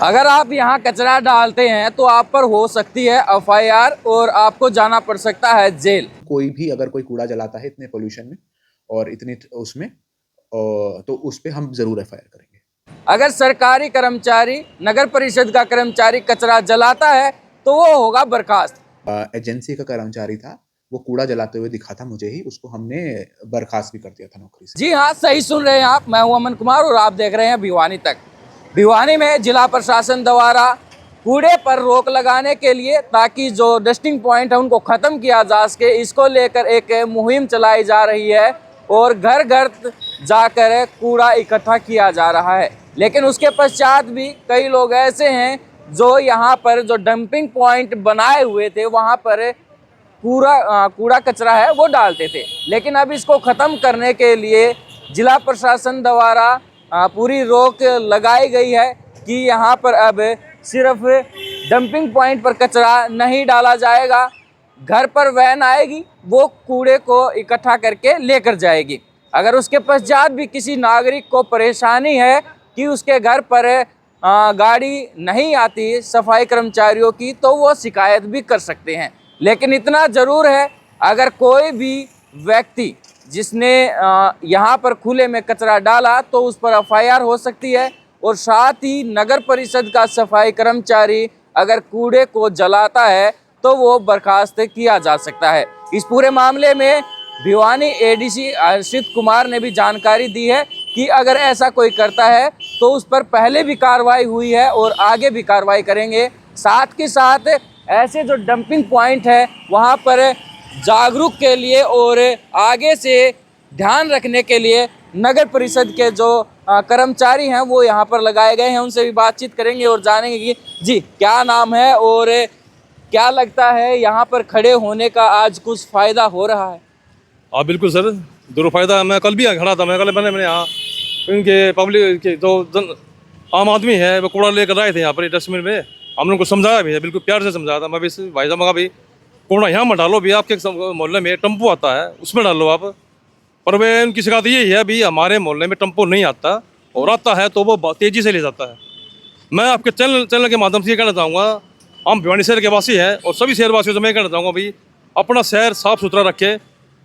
अगर आप यहाँ कचरा डालते हैं तो आप पर हो सकती है एफआईआर और आपको जाना पड़ सकता है जेल। कोई भी अगर कोई कूड़ा जलाता है इतने पोल्यूशन में और इतने उसमें तो उस पे हम जरूर एफआईआर करेंगे। अगर सरकारी कर्मचारी, नगर परिषद का कर्मचारी कचरा जलाता है तो वो होगा बर्खास्त। एजेंसी का कर्मचारी था, वो कूड़ा जलाते हुए दिखा था मुझे ही, उसको हमने बर्खास्त भी कर दिया था नौकरी से। जी हाँ, सही सुन रहे हैं आप। मैं हूं अमन कुमार और आप देख रहे हैं भिवानी तक। भिवानी में जिला प्रशासन द्वारा कूड़े पर रोक लगाने के लिए ताकि जो डस्टिंग पॉइंट है उनको ख़त्म किया जा सके, इसको लेकर एक मुहिम चलाई जा रही है और घर घर जाकर कूड़ा इकट्ठा किया जा रहा है। लेकिन उसके पश्चात भी कई लोग ऐसे हैं जो यहाँ पर जो डंपिंग पॉइंट बनाए हुए थे वहाँ पर कूड़ा कचरा है वो डालते थे। लेकिन अब इसको ख़त्म करने के लिए जिला प्रशासन द्वारा पूरी रोक लगाई गई है कि यहाँ पर अब सिर्फ डंपिंग पॉइंट पर कचरा नहीं डाला जाएगा, घर पर वैन आएगी, वो कूड़े को इकट्ठा करके लेकर जाएगी। अगर उसके पश्चात भी किसी नागरिक को परेशानी है कि उसके घर पर गाड़ी नहीं आती सफाई कर्मचारियों की, तो वो शिकायत भी कर सकते हैं। लेकिन इतना ज़रूर है, अगर कोई भी व्यक्ति जिसने यहाँ पर खुले में कचरा डाला तो उस पर एफआईआर हो सकती है और साथ ही नगर परिषद का सफाई कर्मचारी अगर कूड़े को जलाता है तो वो बर्खास्त किया जा सकता है। इस पूरे मामले में भिवानी एडीसी हर्षित कुमार ने भी जानकारी दी है कि अगर ऐसा कोई करता है तो उस पर पहले भी कार्रवाई हुई है और आगे भी कार्रवाई करेंगे। साथ के साथ ऐसे जो डंपिंग पॉइंट है वहाँ पर जागरूक के लिए और आगे से ध्यान रखने के लिए नगर परिषद के जो कर्मचारी हैं वो यहाँ पर लगाए गए हैं। उनसे भी बातचीत करेंगे और जानेंगे कि जी क्या नाम है और क्या लगता है यहाँ पर खड़े होने का आज कुछ फ़ायदा हो रहा है। हाँ बिल्कुल सर, जरूर फ़ायदा। मैं कल भी यहाँ खड़ा था, मैंने यहाँ इनके पब्लिक के जो आम आदमी है वो कूड़ा लेकर आए थे यहाँ पर डस्टबिन में। हमने उनको समझाया भी है, बिल्कुल प्यार से समझाया था। मैं भी भाई साहब का भी कूड़ा यहाँ मत डालो भी, आपके मोहल्ले में टेम्पो आता है उसमें डालो आप। पर वे उनकी शिकायत यही है भी हमारे मोहल्ले में टेम्पो नहीं आता और आता है तो वो तेज़ी से ले जाता है। मैं आपके चैनल के माध्यम से ये कहना चाहूँगा, हम भिवानी शहर के वासी हैं और सभी शहरवासियों से मैं कहना चाहूँगा भाई अपना शहर साफ़ सुथरा रखे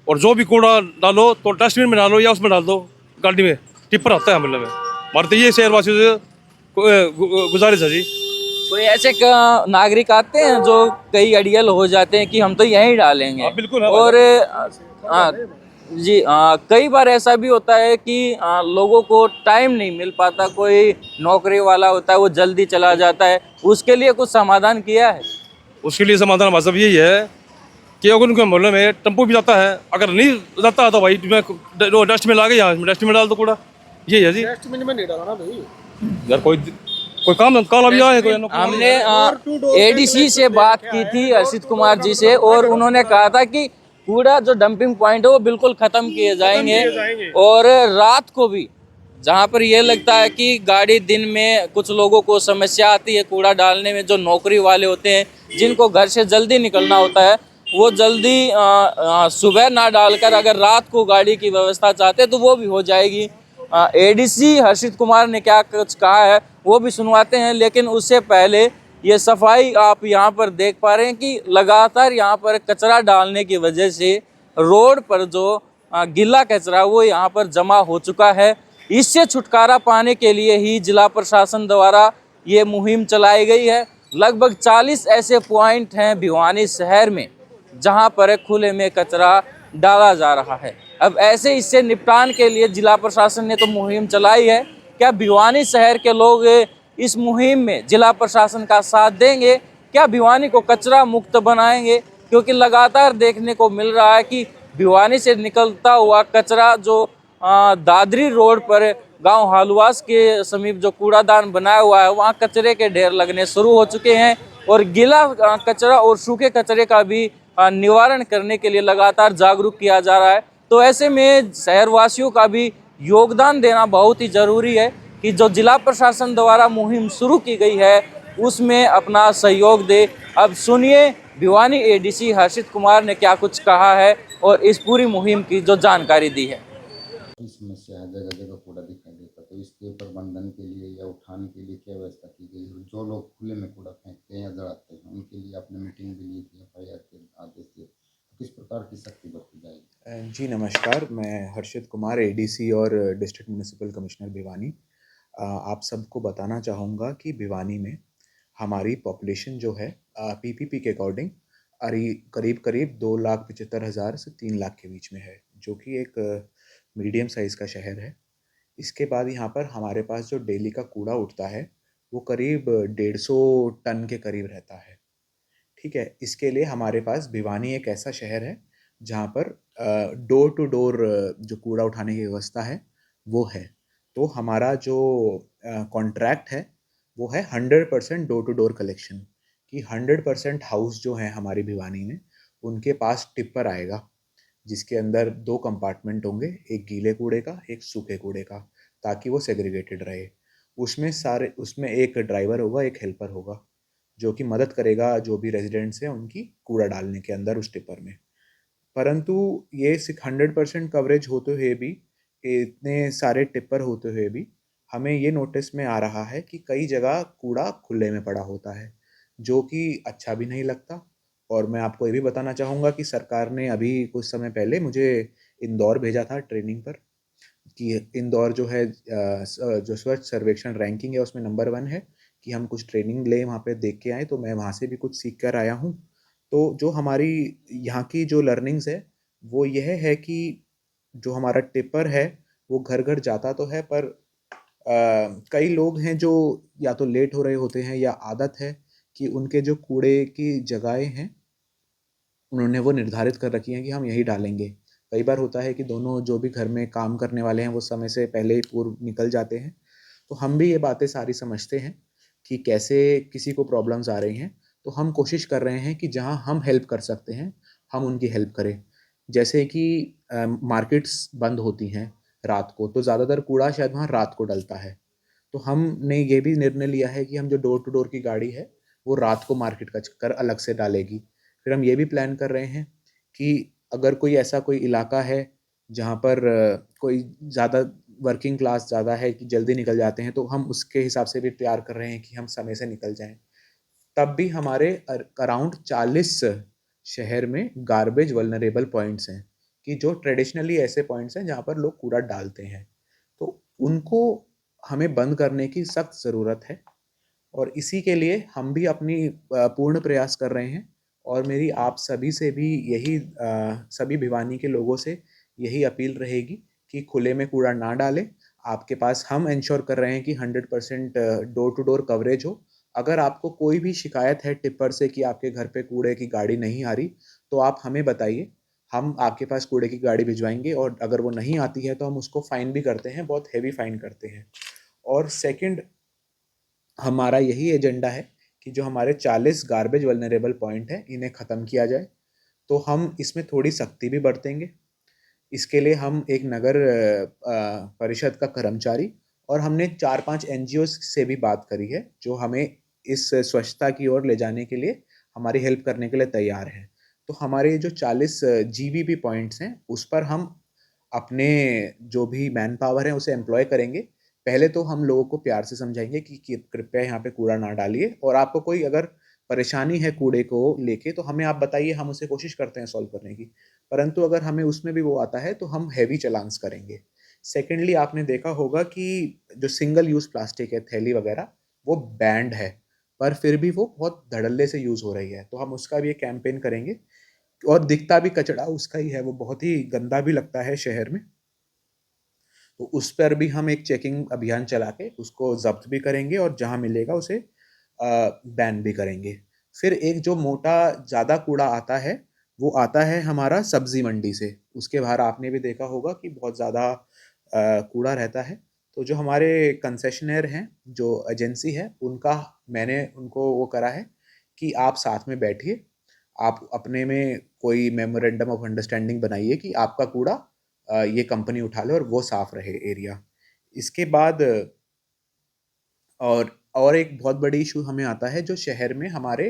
और जो भी कूड़ा डालो तो डस्टबिन में डालो या उसमें डाल दो, गाड़ी में टिप्पर आता है मोहल्ले में। हमारे तो ये शहरवासियों से गुजारिश है जी। कोई ऐसे नागरिक आते हैं जो कई अड़ियल हो जाते हैं कि हम तो यहीं डालेंगे। बिल्कुल। और जी कई बार ऐसा भी होता है कि लोगों को टाइम नहीं मिल पाता, कोई नौकरी वाला होता है वो जल्दी चला जाता है, उसके लिए कुछ समाधान किया है? उसके लिए समाधान हमारा सब यही है कि अगर उनके मोहल्ले में टेम्पो भी जाता है, अगर नहीं जाता तो भाई डस्टबिन ला के यहाँ डस्टबिन में डाल दो कूड़ा, यही है जी। डस्टबिन में नहीं डाला ना भाई यार कोई काम काला भी आए। हमने एडीसी से बात की थी हर्षित कुमार जी से और उन्होंने कहा था कि कूड़ा जो डंपिंग पॉइंट है वो बिल्कुल ख़त्म किए जाएंगे और रात को भी जहाँ पर ये लगता है कि गाड़ी दिन में कुछ लोगों को समस्या आती है कूड़ा डालने में, जो नौकरी वाले होते हैं जिनको घर से जल्दी निकलना होता है वो जल्दी सुबह ना डालकर अगर रात को गाड़ी की व्यवस्था चाहते हैं तो वो भी हो जाएगी। एडीसी हर्षित कुमार ने क्या कुछ कहा है वो भी सुनवाते हैं, लेकिन उससे पहले ये सफाई आप यहाँ पर देख पा रहे हैं कि लगातार यहाँ पर कचरा डालने की वजह से रोड पर जो गीला कचरा वो यहाँ पर जमा हो चुका है। इससे छुटकारा पाने के लिए ही जिला प्रशासन द्वारा ये मुहिम चलाई गई है। लगभग 40 ऐसे पॉइंट हैं भिवानी शहर में जहाँ पर खुले में कचरा डाला जा रहा है। अब ऐसे इससे निपटान के लिए जिला प्रशासन ने तो मुहिम चलाई है। क्या भिवानी शहर के लोग इस मुहिम में जिला प्रशासन का साथ देंगे? क्या भिवानी को कचरा मुक्त बनाएंगे? क्योंकि लगातार देखने को मिल रहा है कि भिवानी से निकलता हुआ कचरा जो दादरी रोड पर गांव हालुआस के समीप जो कूड़ादान बनाया हुआ है वहां कचरे के ढेर लगने शुरू हो चुके हैं और गीला कचरा और सूखे कचरे का भी निवारण करने के लिए लगातार जागरूक किया जा रहा है। तो ऐसे में शहरवासियों का भी योगदान देना बहुत ही ज़रूरी है कि जो जिला प्रशासन द्वारा मुहिम शुरू की गई है उसमें अपना सहयोग दे। अब सुनिए भिवानी एडीसी हर्षित कुमार ने क्या कुछ कहा है और इस पूरी मुहिम की जो जानकारी दी है। समस्या है, जगह जगह कूड़ा दिखाई देता, तो इसके प्रबंधन के लिए या उठाने के लिए क्या व्यवस्था की कि जो लोग खुले में कूड़ा फेंकते हैं या जलाते हैं उनके लिए आपने मीटिंग भी ली थी एफआईआर के आदेश से, तो किस प्रकार की सख्ती बरती जाएगी? जी नमस्कार, मैं हर्षित कुमार एडीसी और डिस्ट्रिक्ट म्युनिसिपल कमिश्नर भिवानी। आप सबको बताना चाहूँगा कि भिवानी में हमारी पॉपुलेशन जो है पीपीपी के अकॉर्डिंग करीब करीब 2,75,000 से 3 लाख के बीच में है, जो कि एक मीडियम साइज़ का शहर है। इसके बाद यहाँ पर हमारे पास जो डेली का कूड़ा उठता है वो करीब 150 टन के करीब रहता है। ठीक है, इसके लिए हमारे पास भिवानी एक ऐसा शहर है जहाँ पर डोर टू डोर जो कूड़ा उठाने की व्यवस्था है वो है। तो हमारा जो कॉन्ट्रैक्ट है वो है 100% डोर टू डोर कलेक्शन, कि 100% हाउस जो है हमारी भिवानी में उनके पास टिप्पर आएगा, जिसके अंदर 2 कंपार्टमेंट होंगे, एक गीले कूड़े का, एक सूखे कूड़े का, ताकि वो सेग्रीगेटेड रहे। उसमें एक ड्राइवर होगा, एक हेल्पर होगा, जो कि मदद करेगा जो भी रेजिडेंट्स हैं उनकी कूड़ा डालने के अंदर उस टिप्पर में। परंतु ये 100% कवरेज होते हुए भी, इतने सारे टिप्पर होते हुए भी हमें ये नोटिस में आ रहा है कि कई जगह कूड़ा खुले में पड़ा होता है, जो कि अच्छा भी नहीं लगता। और मैं आपको ये भी बताना चाहूँगा कि सरकार ने अभी कुछ समय पहले मुझे इंदौर भेजा था ट्रेनिंग पर, कि इंदौर जो है जो स्वच्छ सर्वेक्षण रैंकिंग है उसमें नंबर 1 है, कि हम कुछ ट्रेनिंग लें वहाँ पे, देख के आएँ। तो मैं वहाँ से भी कुछ सीख कर आया हूँ। तो जो हमारी यहाँ की जो लर्निंग्स है वो यह है कि जो हमारा टिप्पर है वो घर घर जाता तो है, पर कई लोग हैं जो या तो लेट हो रहे होते हैं या आदत है कि उनके जो कूड़े की जगहें हैं उन्होंने वो निर्धारित कर रखी हैं कि हम यहीं डालेंगे। कई बार होता है कि दोनों जो भी घर में काम करने वाले हैं वो समय से पहले ही पूर्व निकल जाते हैं। तो हम भी ये बातें सारी समझते हैं कि कैसे किसी को प्रॉब्लम्स आ रही हैं। तो हम कोशिश कर रहे हैं कि जहाँ हम हेल्प कर सकते हैं हम उनकी हेल्प करें। जैसे कि मार्केट्स बंद होती हैं रात को, तो ज़्यादातर कूड़ा शायद वहाँ रात को डलता है। तो हमने ये भी निर्णय लिया है कि हम जो डोर टू डोर की गाड़ी है वो रात को मार्केट का चक्कर अलग से डालेगी। फिर हम ये भी प्लान कर रहे हैं कि अगर कोई ऐसा कोई इलाका है जहाँ पर कोई ज़्यादा वर्किंग क्लास ज़्यादा है कि जल्दी निकल जाते हैं, तो हम उसके हिसाब से भी तैयार कर रहे हैं कि हम समय से निकल जाएं। तब भी हमारे अराउंड 40 शहर में गार्बेज वल्नरेबल पॉइंट्स हैं, कि जो ट्रेडिशनली ऐसे पॉइंट्स हैं जहाँ पर लोग कूड़ा डालते हैं। तो उनको हमें बंद करने की सख्त ज़रूरत है, और इसी के लिए हम भी अपनी पूर्ण प्रयास कर रहे हैं। और मेरी आप सभी से भी यही सभी भिवानी के लोगों से यही अपील रहेगी कि खुले में कूड़ा ना डालें। आपके पास हम इंश्योर कर रहे हैं कि 100% डोर टू डोर कवरेज हो। अगर आपको कोई भी शिकायत है टिप्पर से कि आपके घर पे कूड़े की गाड़ी नहीं आ रही, तो आप हमें बताइए, हम आपके पास कूड़े की गाड़ी भिजवाएंगे। और अगर वो नहीं आती है तो हम उसको फ़ाइन भी करते हैं, बहुत हेवी फ़ाइन करते हैं। और सेकंड, हमारा यही एजेंडा है कि जो हमारे 40 गार्बेज वल्नरेबल पॉइंट हैं इन्हें ख़त्म किया जाए। तो हम इसमें थोड़ी सख्ती भी बरतेंगे। इसके लिए हम एक नगर परिषद का कर्मचारी और हमने 4-5 एनजीओज़ से भी बात करी है, जो हमें इस स्वच्छता की ओर ले जाने के लिए हमारी हेल्प करने के लिए तैयार हैं। तो हमारे जो 40 जीवीबी पॉइंट्स हैं उस पर हम अपने जो भी मैन पावर है उसे एम्प्लॉय करेंगे। पहले तो हम लोगों को प्यार से समझाएंगे कि कृपया यहाँ पे कूड़ा ना डालिए, और आपको कोई अगर परेशानी है कूड़े को लेके तो हमें आप बताइए, हम उसे कोशिश करते हैं सॉल्व करने की। परंतु अगर हमें उसमें भी वो आता है तो हम हैवी चालान्स करेंगे। सेकेंडली, आपने देखा होगा कि जो सिंगल यूज़ प्लास्टिक है, थैली वगैरह, वो बैंड है, पर फिर भी वो बहुत धड़ल्ले से यूज़ हो रही है। तो हम उसका भी एक कैंपेन करेंगे। और दिखता भी कचरा उसका ही है, वो बहुत ही गंदा भी लगता है शहर में। तो उस पर भी हम एक चेकिंग अभियान चला के उसको ज़ब्त भी करेंगे और जहाँ मिलेगा उसे बैन भी करेंगे। फिर एक जो मोटा ज़्यादा कूड़ा आता है वो आता है हमारा सब्जी मंडी से। उसके बाहर आपने भी देखा होगा कि बहुत ज़्यादा कूड़ा रहता है। तो जो हमारे कंसेशनर हैं, जो एजेंसी है, उनका मैंने उनको वो करा है कि आप साथ में बैठिए, आप अपने में कोई मेमोरेंडम ऑफ अंडरस्टैंडिंग बनाइए कि आपका कूड़ा ये कंपनी उठा ले और वो साफ रहे एरिया। इसके बाद और एक बहुत बड़ी इशू हमें आता है, जो शहर में हमारे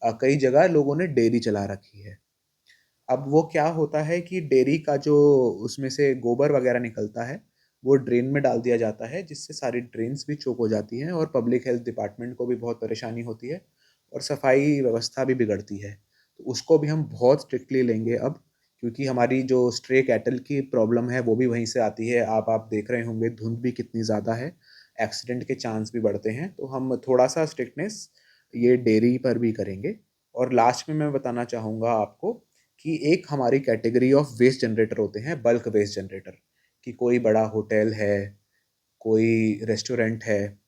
कई जगह लोगों ने डेयरी चला रखी है। अब वो क्या होता है कि डेयरी का जो उसमें से गोबर वगैरह निकलता है वो ड्रेन में डाल दिया जाता है, जिससे सारी ड्रेन्स भी चोक हो जाती हैं और पब्लिक हेल्थ डिपार्टमेंट को भी बहुत परेशानी होती है और सफाई व्यवस्था भी बिगड़ती है। तो उसको भी हम बहुत स्ट्रिक्टली लेंगे अब, क्योंकि हमारी जो स्ट्रे कैटल की प्रॉब्लम है वो भी वहीं से आती है। आप देख रहे होंगे धुंध भी कितनी ज़्यादा है, एक्सीडेंट के चांस भी बढ़ते हैं। तो हम थोड़ा सा स्ट्रिक्टनेस ये डेयरी पर भी करेंगे। और लास्ट में मैं बताना चाहूँगा आपको कि एक हमारी कैटेगरी ऑफ वेस्ट जनरेटर होते हैं, बल्क वेस्ट जनरेटर, कि कोई बड़ा होटल है, कोई रेस्टोरेंट है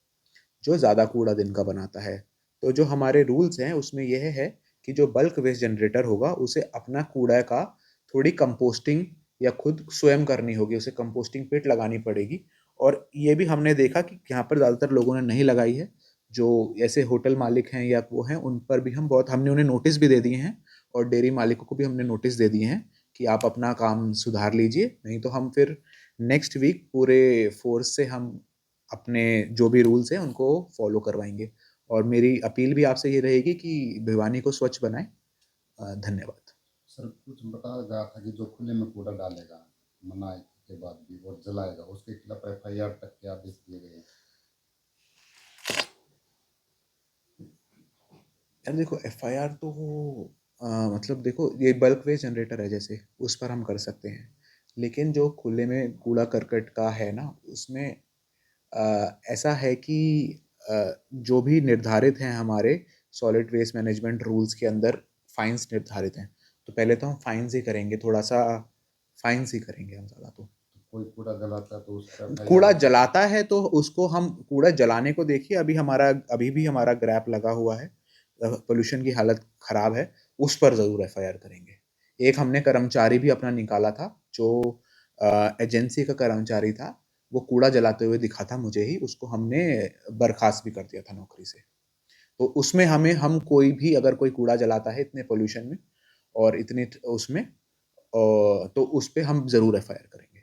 जो ज़्यादा कूड़ा दिन का बनाता है। तो जो हमारे रूल्स हैं उसमें यह है कि जो बल्क वेस्ट जनरेटर होगा उसे अपना कूड़ा का थोड़ी कंपोस्टिंग या खुद स्वयं करनी होगी, उसे कंपोस्टिंग पिट लगानी पड़ेगी। और ये भी हमने देखा कि यहाँ पर ज़्यादातर लोगों ने नहीं लगाई है। जो ऐसे होटल मालिक हैं या वो हैं, उन पर भी हमने उन्हें नोटिस भी दे दिए हैं और डेयरी मालिकों को भी हमने नोटिस दे दिए हैं कि आप अपना काम सुधार लीजिए, नहीं तो हम फिर नेक्स्ट वीक पूरे फोर्स से हम अपने जो भी रूल्स हैं उनको फॉलो करवाएंगे। और मेरी अपील भी आपसे ये रहेगी कि भिवानी को स्वच्छ बनाएं। धन्यवाद। सर कुछ बताया गया था कि जो खुले में कूड़ा डालेगा मनाही के बाद भी और जलाएगा उसके खिलाफ FIR तक के आदेश दिए गए हैं। यार देखो, FIR तो मतलब देखो, ये बल्क वेस्ट जनरेटर है जैसे, उस पर हम कर सकते हैं। लेकिन जो खुले में कूड़ा करकट का है ना, उसमें ऐसा है कि जो भी निर्धारित हैं हमारे सॉलिड वेस्ट मैनेजमेंट रूल्स के अंदर, फाइन्स निर्धारित हैं। तो पहले तो हम फाइन्स ही करेंगे, थोड़ा सा फाइन्स ही करेंगे हम ज़्यादा। तो कोई कूड़ा जलाता है तो उस पर FIR कूड़ा होगी। जलाता है तो उसको हम कूड़ा जलाने को देखिए, अभी भी हमारा ग्रैप लगा हुआ है, पोल्यूशन की हालत खराब है, उस पर ज़रूर FIR करेंगे। एक हमने कर्मचारी भी अपना निकाला था, जो एजेंसी का कर्मचारी था, वो कूड़ा जलाते हुए दिखा था मुझे ही, उसको हमने बर्खास्त भी कर दिया था नौकरी से। तो उसमें हम कोई भी अगर कोई कूड़ा जलाता है इतने पोल्यूशन में और इतने उसमें, तो उस पे हम ज़रूर FIR करेंगे।